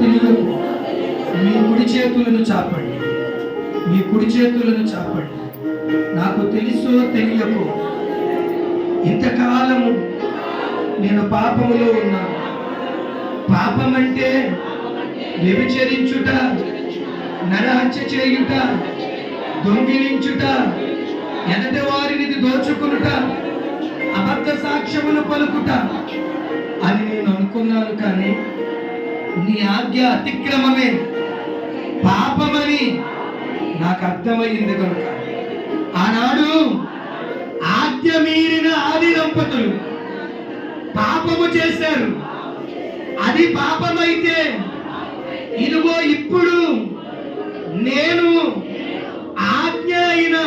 తెలియదు. మీ కుడి చేతులను చాపండి, మీ కుడి చేతులను చాపండి. నాకు తెలుసో తెలియకో ఇంతకాలము నేను పాపములో ఉన్నాను. పాపం అంటే వ్యభిచరించుట, నరహత్య చేయుట, దొంగిలించుట, ఎదటి వారిని దోచుకునుట, అబద్ధ సాక్ష్యములు పలుకుట అని నేను అనుకున్నాను. కానీ నీ ఆజ్ఞ అతిక్రమమే పాపమని నాకు అర్థమయ్యింది. కనుక ఆనాడు ఆజ్ఞ మీరిన ఆది దంపతులు పాపము చేశారు. అది పాపమైతే ఇదిగో ఇప్పుడు నేను ఆజ్ఞ అయిన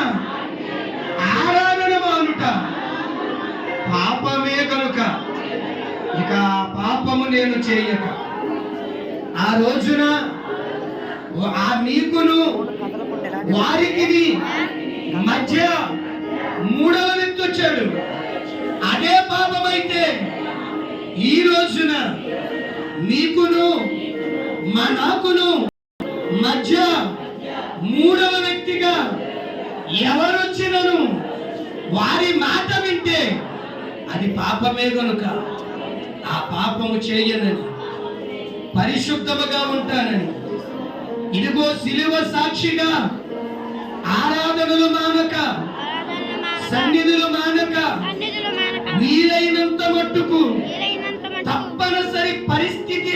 ఆరాధన మానుట పాపమే. కనుక ఇక పాపము నేను చేయక ఆ రోజున ఆ నీకును వారికి మధ్య మూడవ వ్యక్తి వచ్చాడు. అదే పాపమైతే ఈ రోజున నీకును మా నాకును మధ్య మూడవ వ్యక్తిగా ఎవరొచ్చినను వారి మాట వింటే అది పాపమే. కనుక ఆ పాపము చేయనని, పరిశుద్ధముగా ఉంటానని, ఇదిగో సిలువ సాక్షిగా ఆరాధనలు మానక, సన్నిధులు మానక, వీలైనంత మట్టుకు తప్పనిసరి పరిస్థితి